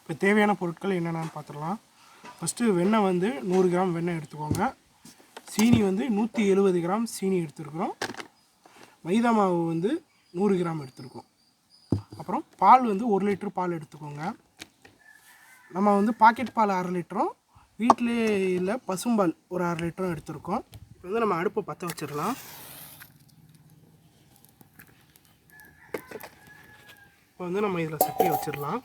இப்போ தேவையான பொருட்கள் என்னென்னு பார்த்துடலாம். ஃபஸ்ட்டு வெண்ணெய் வந்து 100 கிராம் வெண்ணெய் எடுத்துக்கோங்க. சீனி வந்து 170 கிராம் சீனி எடுத்துருக்குறோம். மைதா மாவு வந்து 100 கிராம் எடுத்துருக்கோம். அப்புறம் பால் வந்து 1 லிட்டர் பால் எடுத்துக்கோங்க. நம்ம வந்து பாக்கெட் பால் 1/2 லிட்டரும் வீட்டிலே இல்லை பசும்பால் ஒரு 1/2 லிட்டரும் எடுத்துருக்கோம். இப்போ வந்து நம்ம அடுப்பை பற்ற வச்சிடலாம். இப்போ வந்து நம்ம இதில் சட்டியை வச்சிடலாம்.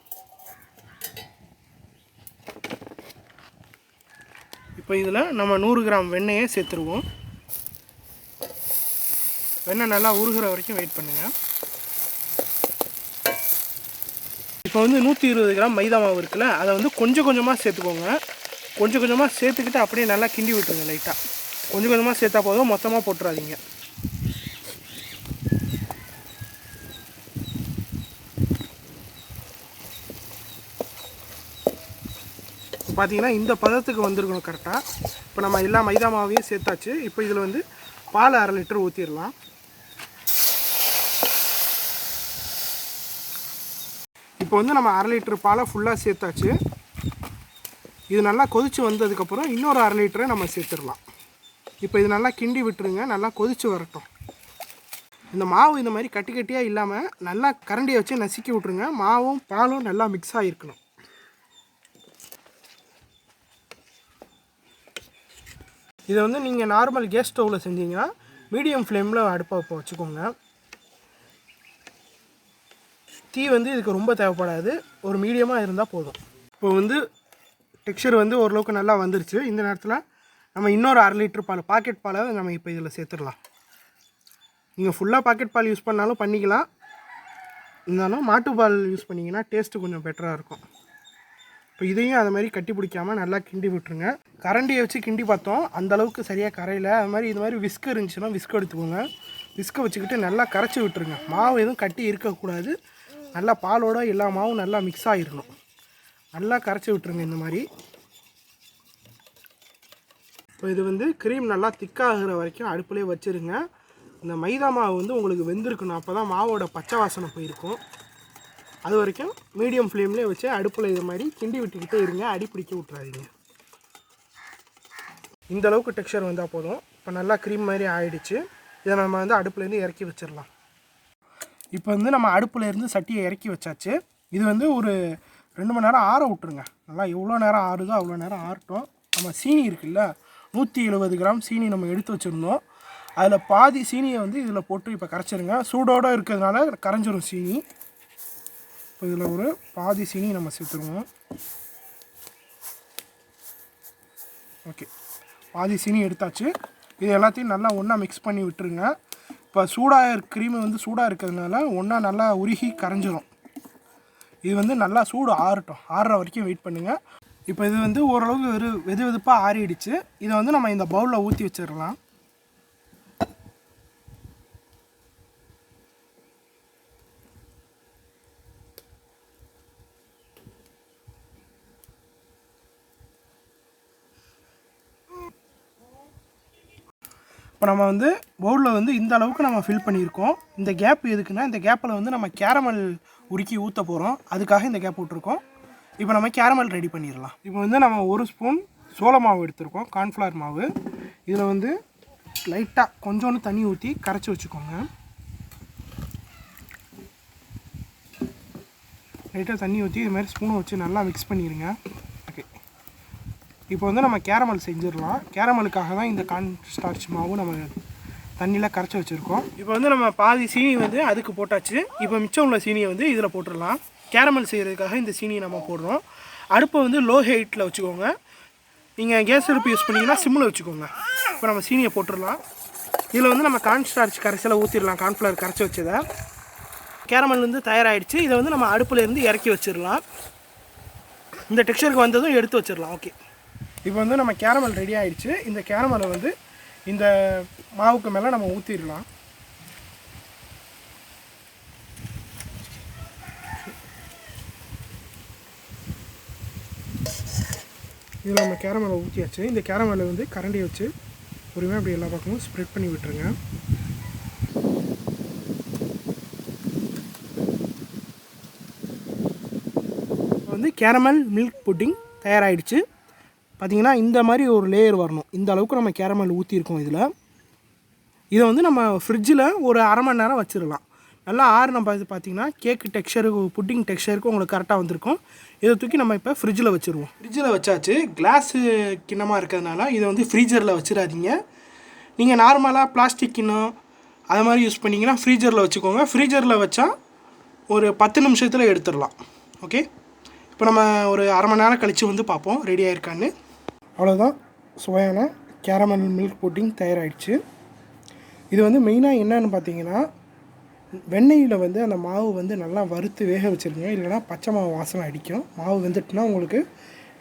இப்போ இதில் நம்ம 100 கிராம் வெண்ணெயை சேர்த்துருவோம். வெண்ணெய் நல்லா உருகிற வரைக்கும் வெயிட் பண்ணுங்கள். இப்போ வந்து 120 கிராம் மைதா மாவு இருக்குல்ல, அதை வந்து கொஞ்சம் கொஞ்சமாக சேர்த்துக்கோங்க. கொஞ்சம் கொஞ்சமாக சேர்த்துக்கிட்டு அப்படியே நல்லா கிண்டி விட்டுருங்க. லைட்டாக கொஞ்சம் கொஞ்சமாக சேர்த்தா போதும், மொத்தமாக போட்டுறாதீங்க. பார்த்தீங்கன்னா இந்த பதத்துக்கு வந்துருக்கணும் கரெக்டாக. இப்போ நம்ம எல்லா மைதா மாவையும் சேர்த்தாச்சு. இப்போ இதில் வந்து பால் 1/2 லிட்டர் ஊற்றிடலாம். இப்போ வந்து நம்ம 1/2 லிட்டர் பாலை ஃபுல்லாக சேர்த்தாச்சு. இது நல்லா கொதித்து வந்ததுக்கப்புறம் இன்னொரு 1/2 லிட்டரை நம்ம சேர்த்துடலாம். இப்போ இது நல்லா கிண்டி விட்டுருங்க, நல்லா கொதித்து வரட்டும். இந்த மாவு இந்த மாதிரி கட்டி கட்டியாக இல்லாமல் நல்லா கரண்டியை வச்சு நசுக்கி விட்ருங்க. மாவும் பாலும் நல்லா மிக்ஸ் ஆகிருக்கணும். இதை வந்து நீங்கள் நார்மல் கேஸ் ஸ்டவ்வில் செஞ்சீங்கன்னா மீடியம் ஃப்ளேமில் அடுப்பை இப்போ வச்சுக்கோங்க. தீ வந்து இதுக்கு ரொம்ப தேவைப்படாது, ஒரு மீடியமாக இருந்தால் போதும். இப்போ வந்து டெக்ஸ்சர் வந்து ஓரளவுக்கு நல்லா வந்துருச்சு. இந்த நேரத்தில் நம்ம இன்னொரு 1/2 லிட்டர் பால் பாக்கெட் பாலை நம்ம இப்போ இதில் சேர்த்துடலாம். நீங்கள் ஃபுல்லாக பாக்கெட் பால் யூஸ் பண்ணாலும் பண்ணிக்கலாம், இருந்தாலும் மாட்டுப்பால் யூஸ் பண்ணிங்கன்னா டேஸ்ட்டு கொஞ்சம் பெட்டராக இருக்கும். இப்போ இதையும் அது மாதிரி கட்டி பிடிக்காமல் நல்லா கிண்டி விட்டுருங்க. கரண்டியை வச்சு கிண்டி பார்த்தோம், அந்தளவுக்கு சரியாக கரையில். அது மாதிரி இது மாதிரி விஸ்க் இருந்துச்சுன்னா விஸ்க் எடுத்துக்கோங்க. விஸ்கை வச்சுக்கிட்டு நல்லா கரைச்சி விட்டுருங்க. மாவு எதுவும் கட்டி இருக்கக்கூடாது, நல்லா பாலோட எல்லா மாவும் நல்லா மிக்ஸ் ஆகிடணும். நல்லா கரைச்சி விட்டுருங்க இந்த மாதிரி. இப்போ இது வந்து க்ரீம் நல்லா திக்காகிற வரைக்கும் அடுப்புலேயே வச்சுருங்க. இந்த மைதா மாவு வந்து உங்களுக்கு வெந்திருக்கணும், அப்போ தான் மாவோட பச்சை வாசனை போயிருக்கும். அது வரைக்கும் மீடியம் ஃப்ளேம்லேயே வச்சு அடுப்பில் இது மாதிரி கிண்டி விட்டுக்கிட்டே இருங்க, அடி பிடிக்க விட்றாதீங்க. இந்த அளவுக்கு டெக்ஸ்சர் வந்தால் போதும். இப்போ நல்லா க்ரீம் மாதிரி ஆகிடுச்சு. இதை நம்ம வந்து அடுப்புலேருந்து இறக்கி வச்சிடலாம். இப்போ வந்து நம்ம அடுப்புலேருந்து சட்டியை இறக்கி வச்சாச்சு. இது வந்து ஒரு 2 மணி நேரம் ஆற விட்ருங்க. நல்லா எவ்வளோ நேரம் ஆறுதோ அவ்வளோ நேரம் ஆறட்டும். நம்ம சீனி இருக்குல்ல, 170 கிராம் சீனி நம்ம எடுத்து வச்சுருந்தோம். அதில் பாதி சீனியை வந்து இதில் போட்டு இப்போ கரைச்சிருங்க. சூடோடு இருக்கிறதுனால கரைஞ்சிரும் சீனி. இப்போ இதில் ஒரு பாதி சீனி நம்ம சேர்த்துருவோம். ஓகே, பாதி சீனி எடுத்தாச்சு. இது எல்லாத்தையும் நல்லா ஒன்றா மிக்ஸ் பண்ணி விட்டுருங்க. இப்போ சூடாக க்ரீமு வந்து சூடாக இருக்கிறதுனால ஒன்றா நல்லா உருகி கரைஞ்சிரும். இது வந்து நல்லா சூடு ஆறட்டும், ஆறுற வரைக்கும் வெயிட் பண்ணுங்கள். இப்போ இது வந்து ஓரளவுக்கு வெது வெதுப்பாக ஆறிடுச்சு. இதை வந்து நம்ம இந்த பவுலில் ஊற்றி வச்சிடலாம். இப்போ நம்ம வந்து பவுலில் வந்து இந்த அளவுக்கு நம்ம ஃபில் பண்ணியிருக்கோம். இந்த கேப் எதுக்குன்னா, இந்த கேப்பில் வந்து நம்ம கேரமல் உருக்கி ஊற்ற போகிறோம், அதுக்காக இந்த கேப் விட்ருக்கோம். இப்போ நம்ம கேரமல் ரெடி பண்ணிடலாம். இப்போ வந்து நம்ம 1 ஸ்பூன் சோள மாவு எடுத்துருக்கோம், கார்ன்ஃப்ளவர் மாவு. இதில் வந்து லைட்டாக கொஞ்சோண்டு தண்ணி ஊற்றி கரைச்சி வச்சுக்கோங்க. லைட்டாக தண்ணி ஊற்றி இது மாதிரி ஸ்பூனை வச்சு நல்லா மிக்ஸ் பண்ணிடுங்க. ஓகே, இப்போ வந்து நம்ம கேரமல் செஞ்சிடலாம். கேரமலுக்காக தான் இந்த கார்ன் ஸ்டார்ச் மாவு நம்ம தண்ணியில் கரைச்சி வச்சுருக்கோம். இப்போ வந்து நம்ம பாதி சீனி வந்து அதுக்கு போட்டாச்சு. இப்போ மிச்சம் உள்ள சீனியை வந்து இதில் போட்டுடலாம். கேரமல் செய்கிறதுக்காக இந்த சீனியை நம்ம போடுறோம். அடுப்பை வந்து லோ ஹீட்டில் வச்சுக்கோங்க. நீங்கள் கேஸ் அடுப்பு யூஸ் பண்ணிங்கன்னா சிம்மில் வச்சுக்கோங்க. இப்போ நம்ம சீனியை போட்டுடலாம். இதில் வந்து நம்ம கார்ன் ஸ்டார்ச் கரைசலை ஊற்றிடலாம், கார்ன்ஃப்ளவர் கரைச்சி வச்சதை. கேரமல் வந்து தயாராகிடுச்சு. இதை வந்து நம்ம அடுப்புலேருந்து இறக்கி வச்சிடலாம். இந்த டெக்ஸ்சருக்கு வந்ததும் எடுத்து வச்சிடலாம். ஓகே, இப்போ வந்து நம்ம கேரமல் ரெடி ஆகிடுச்சு. இந்த கேரமலை வந்து இந்த மாவுக்கு மேலே நம்ம ஊற்றிடலாம். இதில் நம்ம கேரமலை ஊற்றியாச்சு. இந்த கேரமலை வந்து கரண்டியை வச்சு பொறுமையாக அப்படி எல்லா பக்கமும் ஸ்ப்ரெட் பண்ணி விட்டுருங்க. வந்து கேரமல் மில்க் புட்டிங் தயாராகிடுச்சு. பார்த்திங்கன்னா இந்த மாதிரி ஒரு லேயர் வரணும். இந்த அளவுக்கு நம்ம கேரமல் ஊற்றிருக்கோம். இதை வந்து நம்ம ஃப்ரிட்ஜில் ஒரு அரை மணி நேரம் வச்சிடலாம். நல்லா நம்ம பார்த்திங்கன்னா கேக்கு டெக்ஸ்சருக்கு புட்டிங் டெக்ஸ்சருக்கு உங்களுக்கு கரெக்டாக வந்திருக்கும். இதை தூக்கி நம்ம இப்போ ஃப்ரிட்ஜில் வச்சுருவோம். ஃப்ரிட்ஜில் வச்சாச்சு. கிளாஸு கிண்ணமாக இருக்கிறதுனால இதை வந்து ஃப்ரீஜரில் வச்சிடாதீங்க. நீங்கள் நார்மலாக பிளாஸ்டிக் கிண்ணம் அது மாதிரி யூஸ் பண்ணிங்கன்னா ஃப்ரீஜரில் வச்சுக்கோங்க. ஃப்ரீஜரில் வச்சா ஒரு 10 நிமிஷத்தில் எடுத்துடலாம். ஓகே, இப்போ நம்ம ஒரு அரை மணி நேரம் கழித்து வந்து பார்ப்போம் ரெடி ஆகிருக்கான்னு. அவ்வளோதான், சுவையான கேரமல் மில்க் புட்டிங் தயாராகிடுச்சு. இது வந்து மெயினாக என்னன்னு பார்த்தீங்கன்னா, வெண்ணெயில் வந்து அந்த மாவு வந்து நல்லா வறுத்து வேக வச்சுருங்க. இல்லைனா பச்சை மாவு வாசனை அடிக்கும். மாவு வெந்துட்டுனா உங்களுக்கு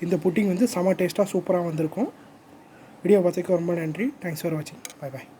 இந்த புட்டிங் வந்து செம டேஸ்ட்டாக சூப்பராக வந்திருக்கும். வீடியோ பார்த்ததுக்கு ரொம்ப நன்றி. தேங்க்ஸ் ஃபார் வாட்சிங். Bye bye.